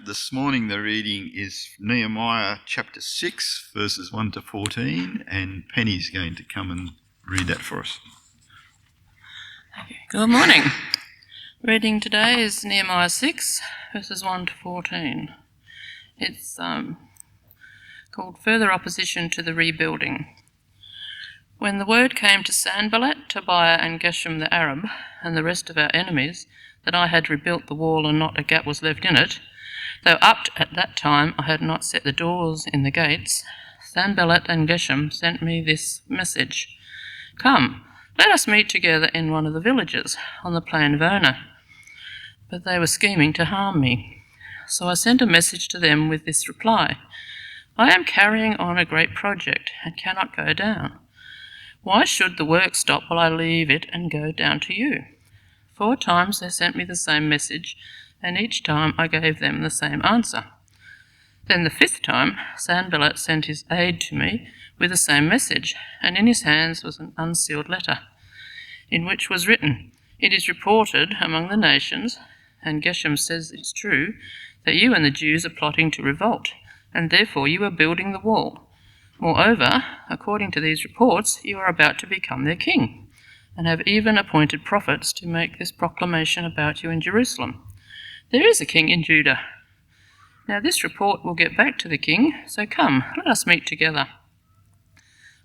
This morning the reading is Nehemiah chapter 6, verses 1 to 14, and Penny's going to come and read that for us. Good morning. Reading today is Nehemiah 6, verses 1 to 14. It's called Further Opposition to the Rebuilding. When the word came to Sanballat, Tobiah and Geshem the Arab, and the rest of our enemies, that I had rebuilt the wall and not a gap was left in it, though up at that time I had not set the doors in the gates, Sanballat and Geshem sent me this message: "Come, let us meet together in one of the villages on the plain of Ona." But they were scheming to harm me. So I sent a message to them with this reply: "I am carrying on a great project and cannot go down. Why should the work stop while I leave it and go down to you?" 4 times they sent me the same message, and each time I gave them the same answer. Then the 5th time, Sanballat sent his aide to me with the same message, and in his hands was an unsealed letter, in which was written, "It is reported among the nations, and Geshem says it's true, that you and the Jews are plotting to revolt, and therefore you are building the wall. Moreover, according to these reports, you are about to become their king, and have even appointed prophets to make this proclamation about you in Jerusalem. There is a king in Judah. Now this report will get back to the king, so come, let us meet together."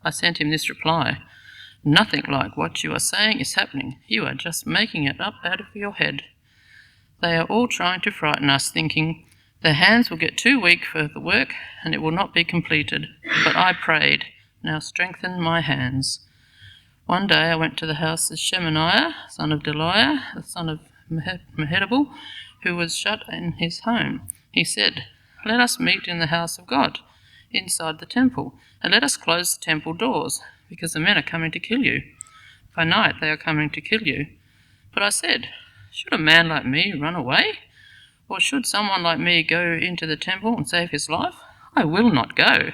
I sent him this reply: "Nothing like what you are saying is happening. You are just making it up out of your head. They are all trying to frighten us, thinking their hands will get too weak for the work and it will not be completed. But I prayed, now strengthen my hands." One day I went to the house of Shemaiah, son of Deliah, the son of Macready, who was shut in his home. He said, "Let us meet in the house of God, inside the temple, and let us close the temple doors, because the men are coming to kill you. By night they are coming to kill you." But I said, "Should a man like me run away? Or should someone like me go into the temple and save his life? I will not go."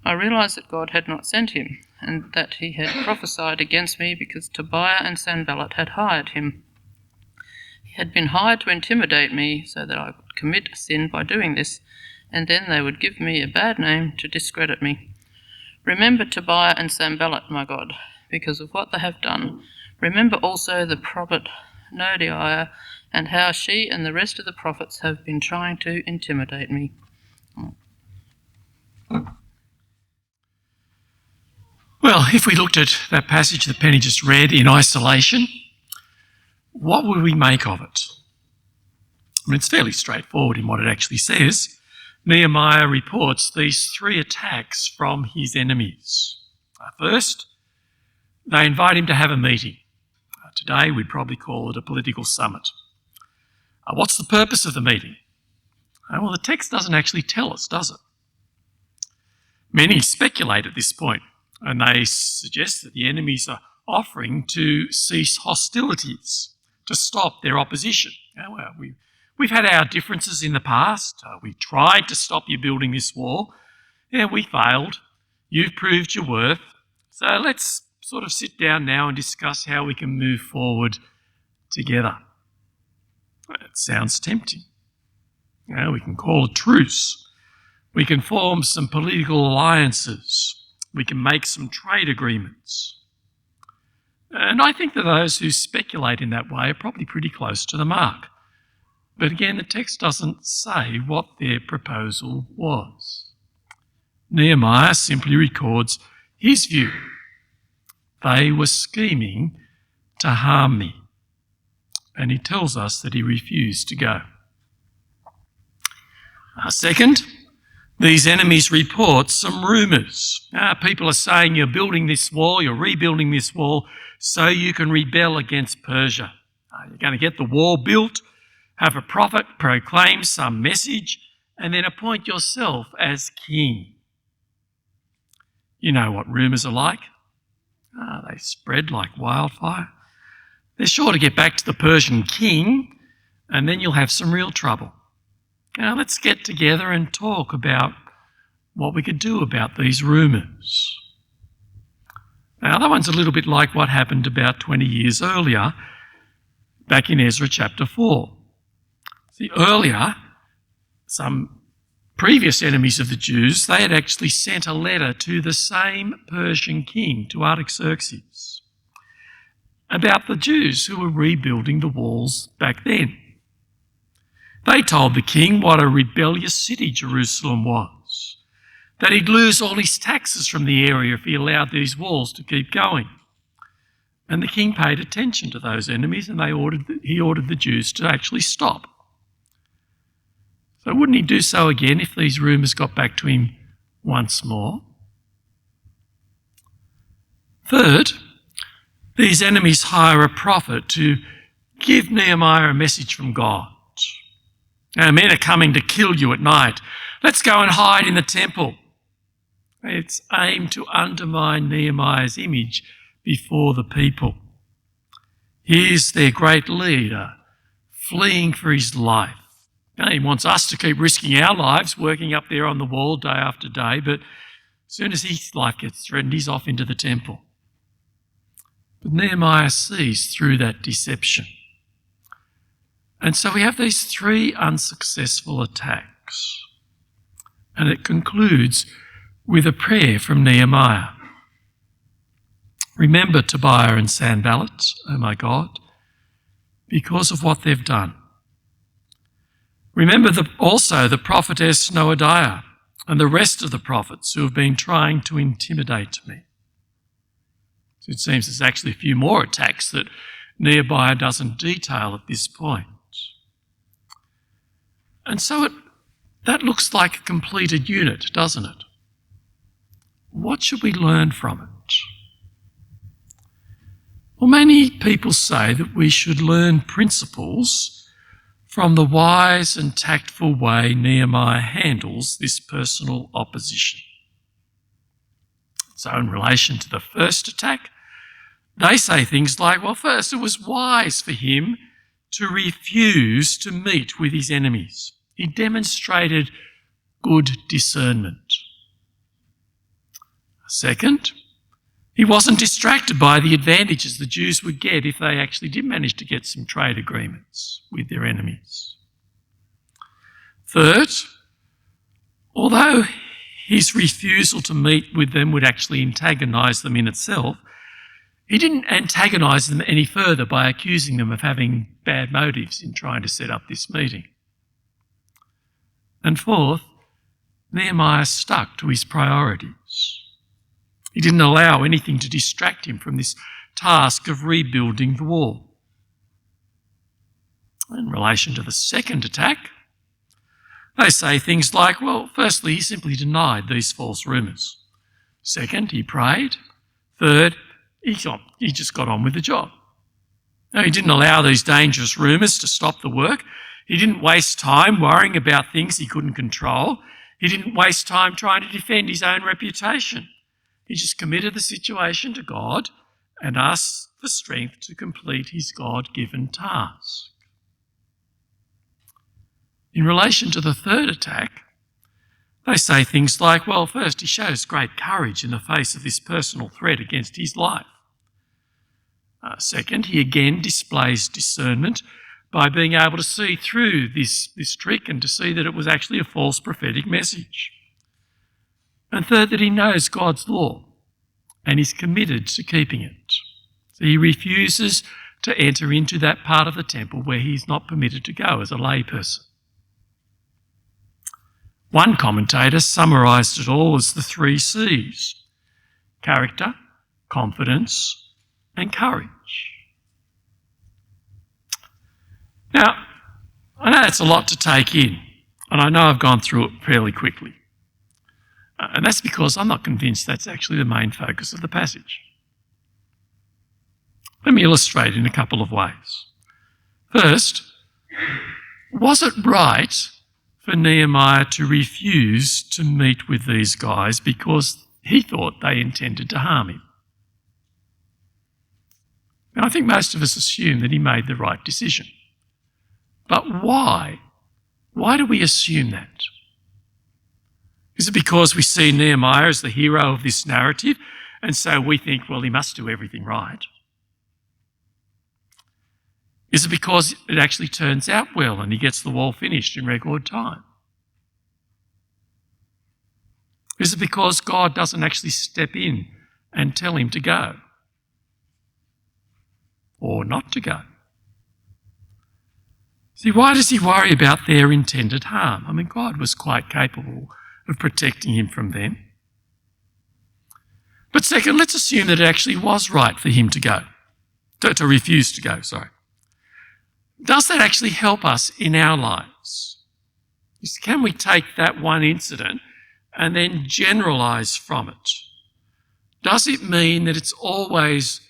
I realized that God had not sent him, and that he had prophesied against me because Tobiah and Sanballat had hired him. He had been hired to intimidate me so that I would commit a sin by doing this, and then they would give me a bad name to discredit me. Remember Tobiah and Sanballat, my God, because of what they have done. Remember also the prophet Nehemiah, and how she and the rest of the prophets have been trying to intimidate me. Well, if we looked at that passage that Penny just read in isolation, what would we make of it? I mean, it's fairly straightforward in what it actually says. Nehemiah reports these 3 attacks from his enemies. First, they invite him to have a meeting. Today, we'd probably call it a political summit. What's the purpose of the meeting? Well, the text doesn't actually tell us, does it? Many speculate at this point, and they suggest that the enemies are offering to cease hostilities, to stop their opposition. Well, we've had our differences in the past. We tried to stop you building this wall. We failed. You've proved your worth. So let's sort of sit down now and discuss how we can move forward together. It sounds tempting. We can call a truce. We can form some political alliances. We can make some trade agreements. And I think that those who speculate in that way are probably pretty close to the mark. But again, the text doesn't say what their proposal was. Nehemiah simply records his view. They were scheming to harm me. And he tells us that he refused to go. Second, these enemies report some rumours. People are saying you're building this wall, you're rebuilding this wall so you can rebel against Persia. You're going to get the wall built, have a prophet proclaim some message, and then appoint yourself as king. You know what rumours are like. They spread like wildfire. They're sure to get back to the Persian king, and then you'll have some real trouble. Now let's get together and talk about what we could do about these rumours. Now that one's a little bit like what happened about 20 years earlier, back in Ezra chapter 4. See, earlier, some previous enemies of the Jews, they had actually sent a letter to the same Persian king, to Artaxerxes, about the Jews who were rebuilding the walls back then. They told the king what a rebellious city Jerusalem was, that he'd lose all his taxes from the area if he allowed these walls to keep going. And the king paid attention to those enemies, and he ordered the Jews to actually stop. So wouldn't he do so again if these rumours got back to him once more? Third, these enemies hire a prophet to give Nehemiah a message from God. Now, men are coming to kill you at night. Let's go and hide in the temple. It's aimed to undermine Nehemiah's image before the people. Here's their great leader fleeing for his life. Now, he wants us to keep risking our lives, working up there on the wall day after day, but as soon as his life gets threatened, he's off into the temple. But Nehemiah sees through that deception. And so we have these 3 unsuccessful attacks. And it concludes with a prayer from Nehemiah. Remember Tobiah and Sanballat, O my God, because of what they've done. Remember also the prophetess Noadiah and the rest of the prophets who have been trying to intimidate me. So it seems there's actually a few more attacks that Nehemiah doesn't detail at this point. And so that looks like a completed unit, doesn't it? What should we learn from it? Well, many people say that we should learn principles from the wise and tactful way Nehemiah handles this personal opposition. So in relation to the first attack, they say things like, well, first, it was wise for him to refuse to meet with his enemies. He demonstrated good discernment. Second, he wasn't distracted by the advantages the Jews would get if they actually did manage to get some trade agreements with their enemies. Third, although his refusal to meet with them would actually antagonise them in itself, he didn't antagonise them any further by accusing them of having bad motives in trying to set up this meeting. And fourth, Nehemiah stuck to his priorities. He didn't allow anything to distract him from this task of rebuilding the wall. In relation to the second attack, they say things like, well, firstly, he simply denied these false rumours. Second, he prayed. Third, he just got on with the job. Now, he didn't allow these dangerous rumours to stop the work. He didn't waste time worrying about things he couldn't control. He didn't waste time trying to defend his own reputation. He just committed the situation to God and asked for strength to complete his God-given task. In relation to the third attack, they say things like, well, first, he shows great courage in the face of this personal threat against his life. Second, he again displays discernment by being able to see through this trick and to see that it was actually a false prophetic message. And third, that he knows God's law and is committed to keeping it. So he refuses to enter into that part of the temple where he's not permitted to go as a layperson. One commentator summarised it all as the 3 C's: character, confidence, and courage. Now, I know that's a lot to take in, and I know I've gone through it fairly quickly. And that's because I'm not convinced that's actually the main focus of the passage. Let me illustrate in a couple of ways. First, was it right for Nehemiah to refuse to meet with these guys because he thought they intended to harm him? And I think most of us assume that he made the right decision. But why? Why do we assume that? Is it because we see Nehemiah as the hero of this narrative and so we think, well, he must do everything right? Is it because it actually turns out well and he gets the wall finished in record time? Is it because God doesn't actually step in and tell him to go or not to go? See, why does he worry about their intended harm? I mean, God was quite capable of protecting him from them. But second, let's assume that it actually was right for him to go, to refuse to go, sorry. Does that actually help us in our lives? Can we take that one incident and then generalise from it? Does it mean that it's always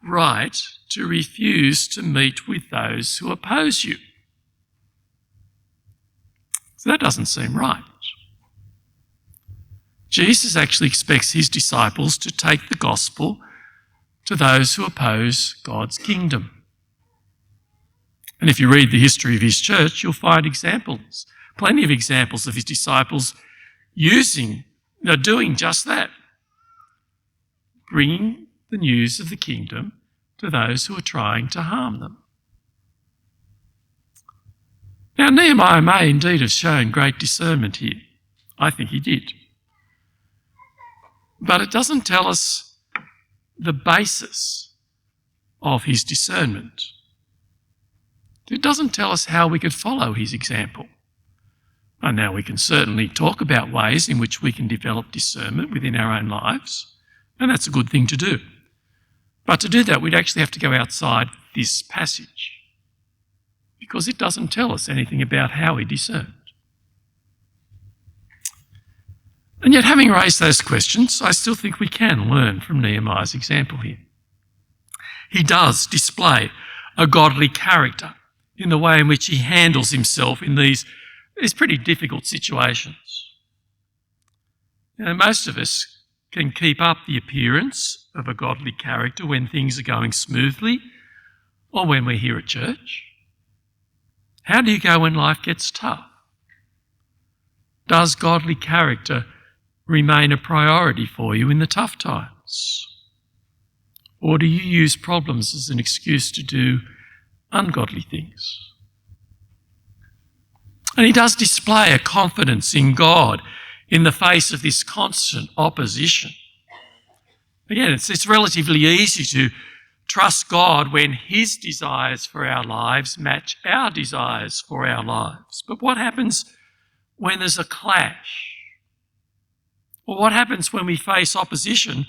right to refuse to meet with those who oppose you? So that doesn't seem right. Jesus actually expects his disciples to take the gospel to those who oppose God's kingdom. And if you read the history of his church, you'll find examples, plenty of examples of his disciples doing just that, bringing the news of the kingdom to those who are trying to harm them. Now, Nehemiah may indeed have shown great discernment here. I think he did. But it doesn't tell us the basis of his discernment. It doesn't tell us how we could follow his example. And now we can certainly talk about ways in which we can develop discernment within our own lives, and that's a good thing to do. But to do that, we'd actually have to go outside this passage, because it doesn't tell us anything about how he discerned. And yet, having raised those questions, I still think we can learn from Nehemiah's example here. He does display a godly character in the way in which he handles himself in these pretty difficult situations. Most of us can keep up the appearance of a godly character when things are going smoothly or when we're here at church. How do you go when life gets tough? Does godly character remain a priority for you in the tough times? Or do you use problems as an excuse to do ungodly things? And he does display a confidence in God in the face of this constant opposition. Again, it's relatively easy to trust God when his desires for our lives match our desires for our lives. But what happens when there's a clash? Or what happens when we face opposition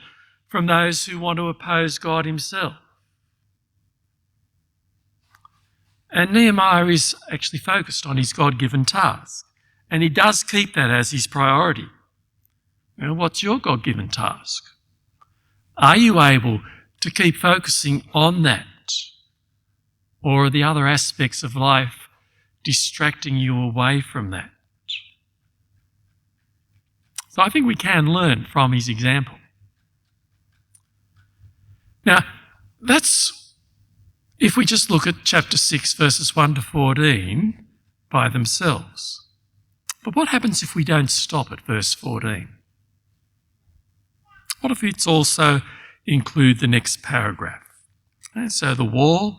from those who want to oppose God himself? And Nehemiah is actually focused on his God-given task, and he does keep that as his priority. What's your God-given task? Are you able to keep focusing on that? Or are the other aspects of life distracting you away from that? So I think we can learn from his example. Now, that's if we just look at chapter 6, verses 1 to 14 by themselves. But what happens if we don't stop at verse 14? What if it's also include the next paragraph? And so the wall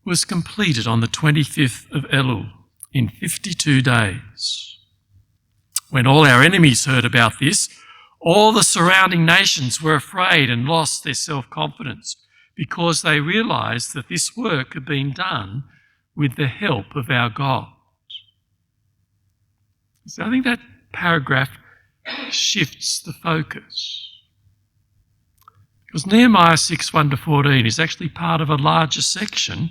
was completed on the 25th of Elul in 52 days. When all our enemies heard about this, all the surrounding nations were afraid and lost their self-confidence because they realised that this work had been done with the help of our God. So I think that paragraph shifts the focus. Because Nehemiah 6, 1 to 14 is actually part of a larger section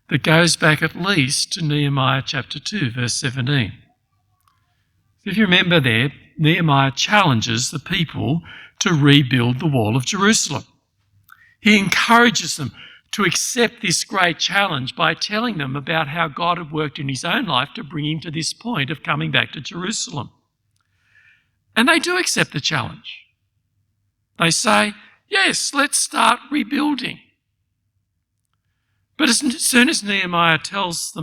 that goes back at least to Nehemiah chapter 2, verse 17. If you remember there, Nehemiah challenges the people to rebuild the wall of Jerusalem. He encourages them to accept this great challenge by telling them about how God had worked in his own life to bring him to this point of coming back to Jerusalem. And they do accept the challenge. They say, yes, let's start rebuilding. But as soon as Nehemiah tells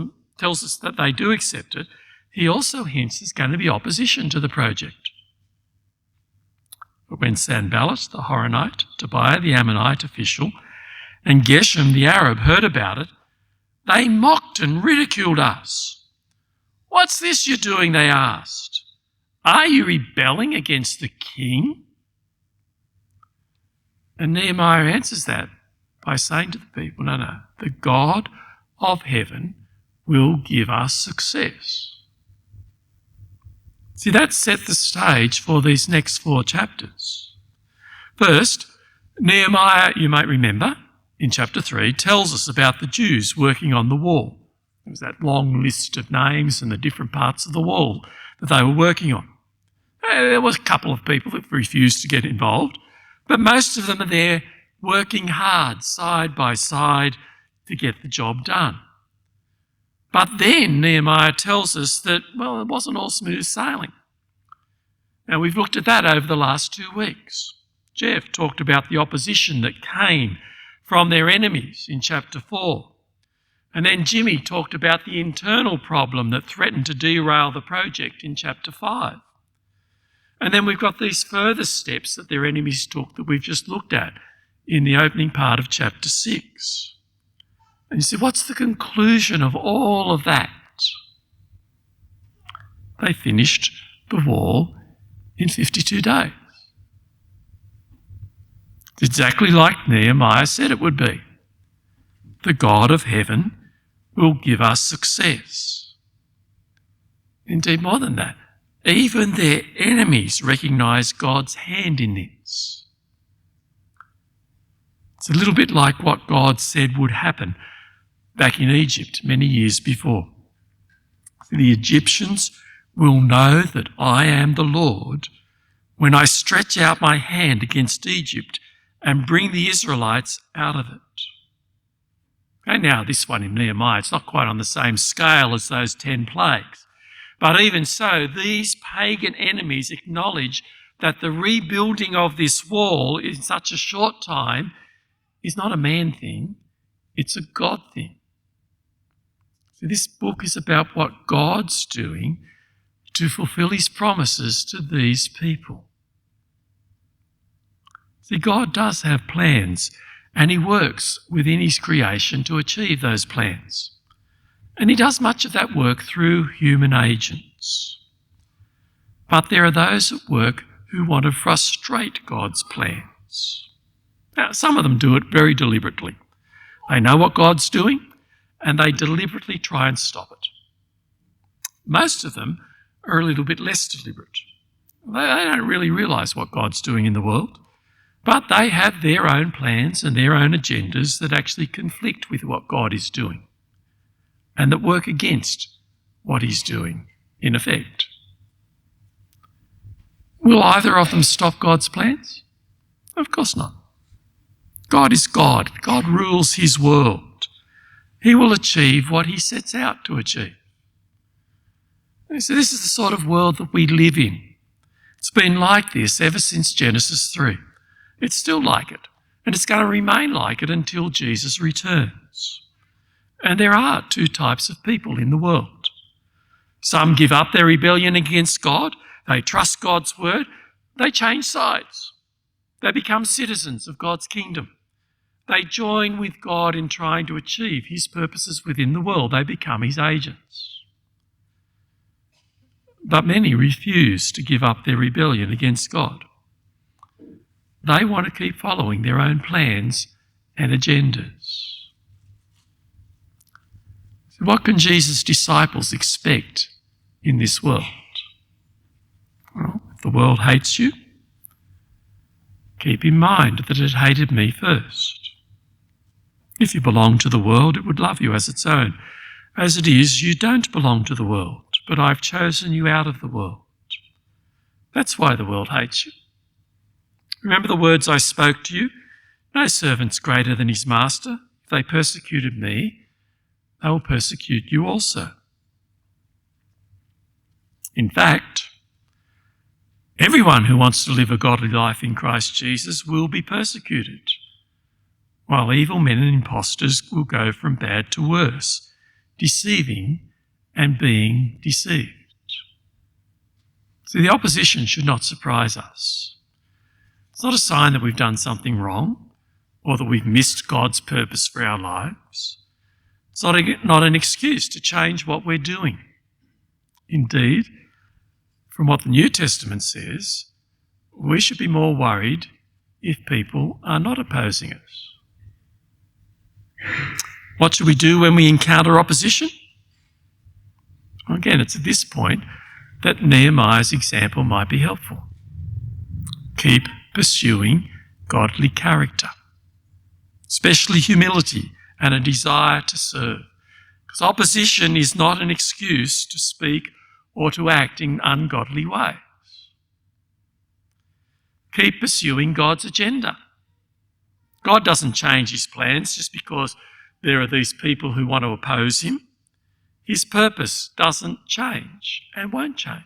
us that they do accept it, he also hints there's going to be opposition to the project. But when Sanballat the Horonite, Tobiah the Ammonite official, and Geshem the Arab heard about it, they mocked and ridiculed us. What's this you're doing, they asked. Are you rebelling against the king? And Nehemiah answers that by saying to the people, no, the God of heaven will give us success. See, that set the stage for these next 4 chapters. First, Nehemiah, you might remember, in chapter 3, tells us about the Jews working on the wall. There was that long list of names and the different parts of the wall that they were working on. There was a couple of people that refused to get involved, but most of them are there working hard, side by side, to get the job done. But then Nehemiah tells us that, well, it wasn't all smooth sailing. Now, we've looked at that over the last 2 weeks. Jeff talked about the opposition that came from their enemies in chapter 4. And then Jimmy talked about the internal problem that threatened to derail the project in chapter 5. And then we've got these further steps that their enemies took that we've just looked at in the opening part of chapter 6. And you see, what's the conclusion of all of that? They finished the wall in 52 days. It's exactly like Nehemiah said it would be. The God of heaven will give us success. Indeed, more than that, even their enemies recognise God's hand in this. It's a little bit like what God said would happen back in Egypt many years before. The Egyptians will know that I am the Lord when I stretch out my hand against Egypt and bring the Israelites out of it. Okay, now this one in Nehemiah, it's not quite on the same scale as those 10 plagues. But even so, these pagan enemies acknowledge that the rebuilding of this wall in such a short time is not a man thing, it's a God thing. So this book is about what God's doing to fulfill his promises to these people. See, God does have plans, and he works within his creation to achieve those plans. And he does much of that work through human agents. But there are those at work who want to frustrate God's plans. Now, some of them do it very deliberately. They know what God's doing, and they deliberately try and stop it. Most of them are a little bit less deliberate. They don't really realise what God's doing in the world, but they have their own plans and their own agendas that actually conflict with what God is doing and that work against what he's doing, in effect. Will either of them stop God's plans? Of course not. God is God. God rules his world. He will achieve what he sets out to achieve. So this is the sort of world that we live in. It's been like this ever since Genesis 3. It's still like it, and it's going to remain like it until Jesus returns. And there are 2 types of people in the world. Some give up their rebellion against God. They trust God's word. They change sides. They become citizens of God's kingdom. They join with God in trying to achieve his purposes within the world. They become his agents. But many refuse to give up their rebellion against God. They want to keep following their own plans and agendas. So what can Jesus' disciples expect in this world? Well, if the world hates you, keep in mind that it hated me first. If you belong to the world, it would love you as its own. As it is, you don't belong to the world, but I've chosen you out of the world. That's why the world hates you. Remember the words I spoke to you? No servant's greater than his master. If they persecuted me, they will persecute you also. In fact, everyone who wants to live a godly life in Christ Jesus will be persecuted, while evil men and impostors will go from bad to worse, deceiving and being deceived. So the opposition should not surprise us. It's not a sign that we've done something wrong or that we've missed God's purpose for our lives. It's not an excuse to change what we're doing. Indeed, from what the New Testament says, we should be more worried if people are not opposing us. What should we do when we encounter opposition? Again, it's at this point that Nehemiah's example might be helpful. Keep pursuing godly character, especially humility and a desire to serve. Because opposition is not an excuse to speak or to act in ungodly ways. Keep pursuing God's agenda. God doesn't change his plans just because there are these people who want to oppose him. His purpose doesn't change and won't change.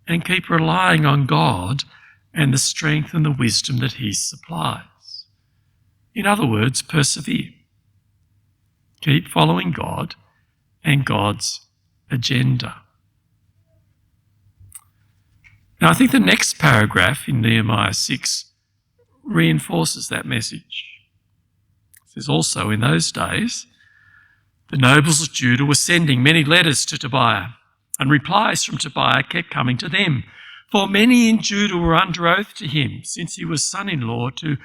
And keep relying on God and the strength and the wisdom that he supplies. In other words, persevere. Keep following God and God's agenda. Now, I think the next paragraph in Nehemiah 6 reinforces that message. It says, also in those days, the nobles of Judah were sending many letters to Tobiah, and replies from Tobiah kept coming to them. For many in Judah were under oath to him, since he was son-in-law to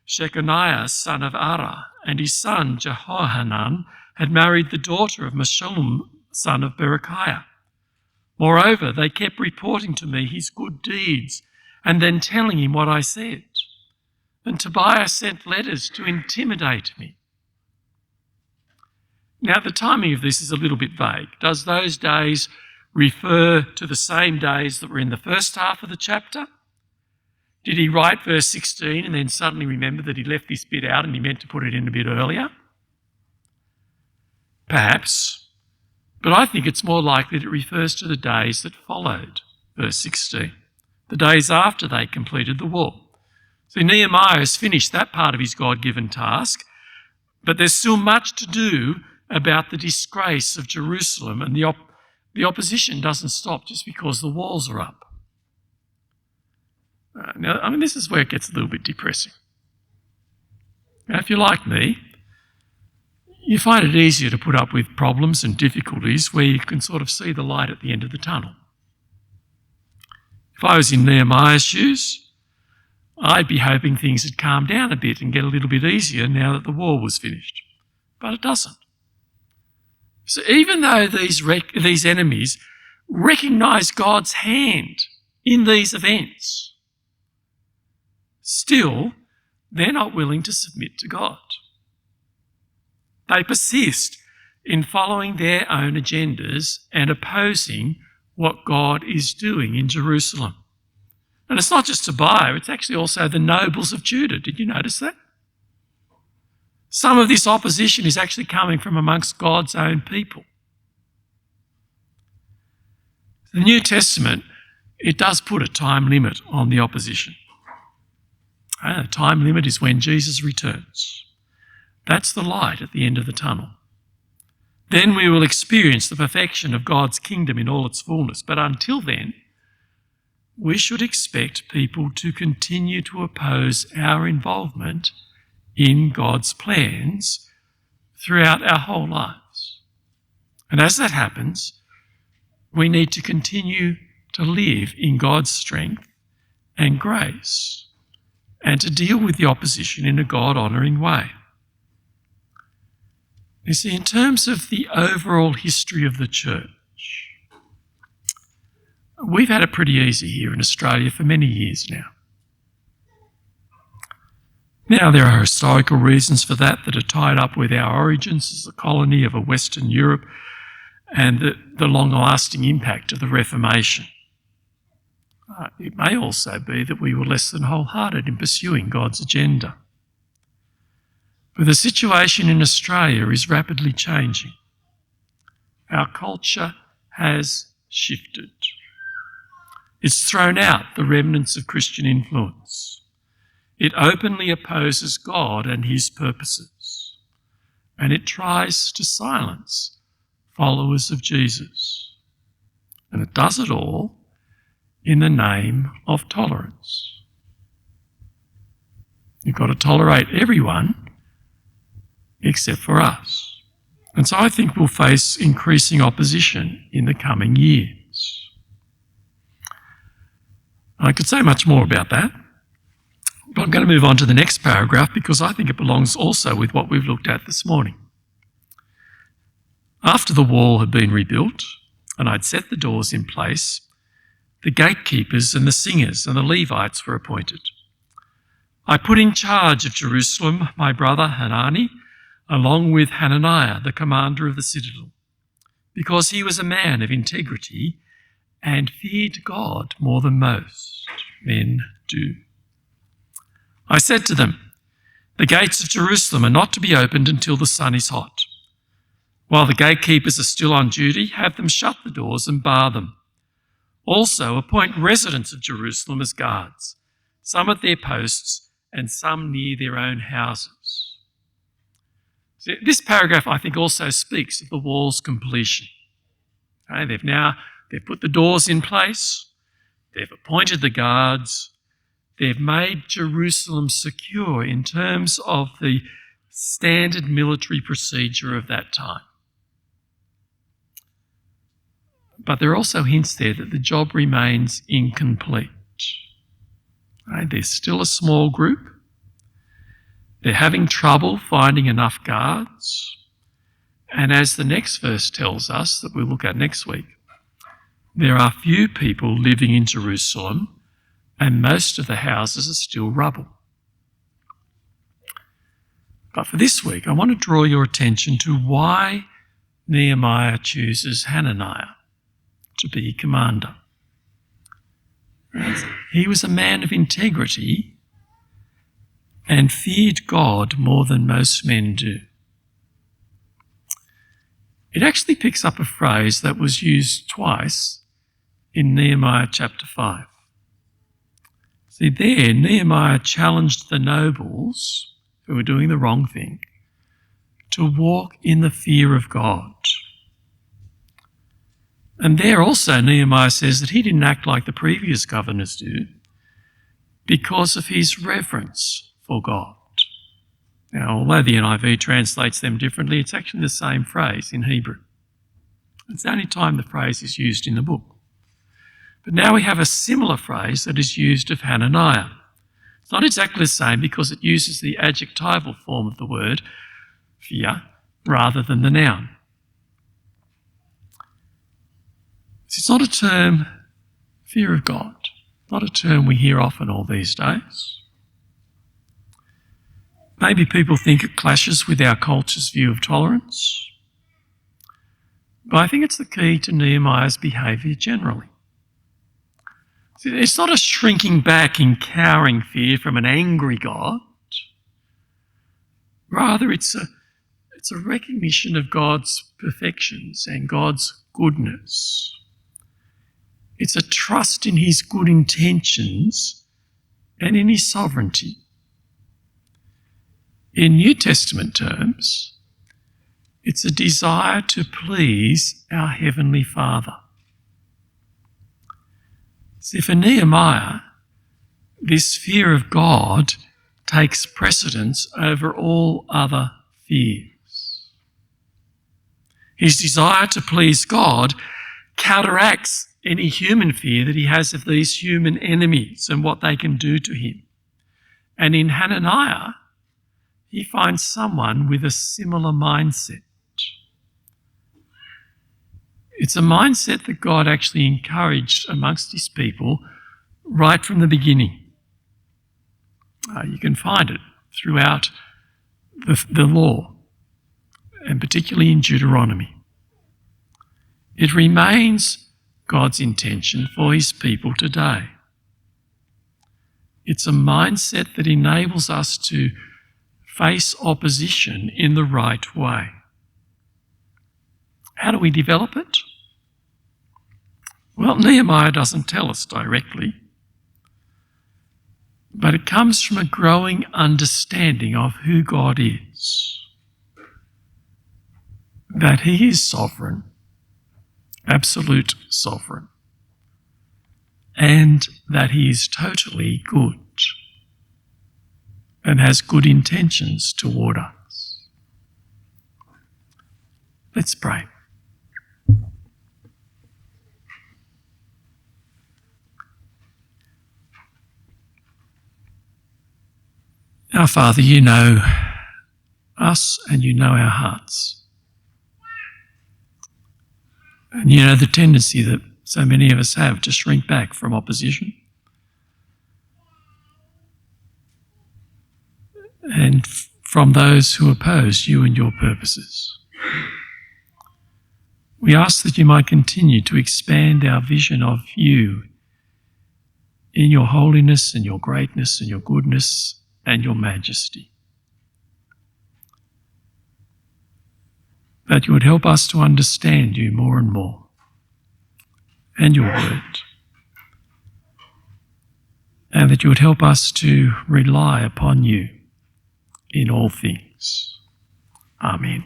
Shechaniah, son of Ara, and his son Jehohanan had married the daughter of Meshullam, son of Berechiah. Moreover, they kept reporting to me his good deeds, and then telling him what I said. And Tobiah sent letters to intimidate me. Now, the timing of this is a little bit vague. Does those days refer to the same days that were in the first half of the chapter? Did he write verse 16 and then suddenly remember that he left this bit out and he meant to put it in a bit earlier? Perhaps, but I think it's more likely that it refers to the days that followed verse 16, the days after they completed the wall. See, Nehemiah has finished that part of his God-given task, but there's still much to do about the disgrace of Jerusalem, and the opposition doesn't stop just because the walls are up. Now, this is where it gets a little bit depressing. Now, if you're like me, you find it easier to put up with problems and difficulties where you can sort of see the light at the end of the tunnel. If I was in Nehemiah's shoes, I'd be hoping things had calmed down a bit and get a little bit easier now that the war was finished. But it doesn't. So even though these enemies recognise God's hand in these events, still they're not willing to submit to God. They persist in following their own agendas and opposing what God is doing in Jerusalem. And it's not just Tobiah, it's actually also the nobles of Judah. Did you notice that? Some of this opposition is actually coming from amongst God's own people. The New Testament, it does put a time limit on the opposition. The time limit is when Jesus returns. That's the light at the end of the tunnel. Then we will experience the perfection of God's kingdom in all its fullness. But until then, we should expect people to continue to oppose our involvement in God's plans throughout our whole lives. And as that happens, we need to continue to live in God's strength and grace and to deal with the opposition in a God-honouring way. You see, in terms of the overall history of the church, we've had it pretty easy here in Australia for many years now. Now, there are historical reasons for that are tied up with our origins as a colony of a Western Europe and the long-lasting impact of the Reformation. It may also be that we were less than wholehearted in pursuing God's agenda. But the situation in Australia is rapidly changing. Our culture has shifted. It's thrown out the remnants of Christian influence. It openly opposes God and his purposes, and it tries to silence followers of Jesus. And it does it all in the name of tolerance. You've got to tolerate everyone except for us. And so I think we'll face increasing opposition in the coming years. I could say much more about that, but I'm going to move on to the next paragraph because I think it belongs also with what we've looked at this morning. After the wall had been rebuilt and I'd set the doors in place, the gatekeepers and the singers and the Levites were appointed. I put in charge of Jerusalem my brother Hanani, along with Hananiah, the commander of the citadel, because he was a man of integrity and feared God more than most men do. I said to them, the gates of Jerusalem are not to be opened until the sun is hot. While the gatekeepers are still on duty, have them shut the doors and bar them. Also appoint residents of Jerusalem as guards, some at their posts and some near their own houses. So this paragraph, I think, also speaks of the wall's completion. Okay, they've put the doors in place, they've appointed the guards, they've made Jerusalem secure in terms of the standard military procedure of that time. But there are also hints there that the job remains incomplete. Right? There's still a small group. They're having trouble finding enough guards. And as the next verse tells us, that we'll look at next week, there are few people living in Jerusalem and most of the houses are still rubble. But for this week, I want to draw your attention to why Nehemiah chooses Hananiah to be commander. He was a man of integrity and feared God more than most men do. It actually picks up a phrase that was used twice in Nehemiah chapter 5. See, there, Nehemiah challenged the nobles who were doing the wrong thing to walk in the fear of God. And there also Nehemiah says that he didn't act like the previous governors do because of his reverence for God. Now, although the NIV translates them differently, it's actually the same phrase in Hebrew. It's the only time the phrase is used in the book. But now we have a similar phrase that is used of Hananiah. It's not exactly the same because it uses the adjectival form of the word, fear, rather than the noun. It's not a term, fear of God, not a term we hear often all these days. Maybe people think it clashes with our culture's view of tolerance. But I think it's the key to Nehemiah's behaviour generally. See, it's not a shrinking back in cowering fear from an angry God. Rather, it's a recognition of God's perfections and God's goodness. It's a trust in his good intentions and in his sovereignty. In New Testament terms, it's a desire to please our Heavenly Father. See, for Nehemiah, this fear of God takes precedence over all other fears. His desire to please God counteracts any human fear that he has of these human enemies and what they can do to him. And in Hananiah, he finds someone with a similar mindset. It's a mindset that God actually encouraged amongst his people right from the beginning. You can find it throughout the law, and particularly in Deuteronomy. It remains God's intention for his people today. It's a mindset that enables us to face opposition in the right way. How do we develop it? Well, Nehemiah doesn't tell us directly, but it comes from a growing understanding of who God is. That he is sovereign, absolute sovereign, and that he is totally good and has good intentions toward us. Let's pray. Our Father, you know us and you know our hearts. And you know the tendency that so many of us have to shrink back from opposition and from those who oppose you and your purposes. We ask that you might continue to expand our vision of you in your holiness and your greatness and your goodness and your majesty. That you would help us to understand you more and more and your word. And that you would help us to rely upon you in all things. Amen.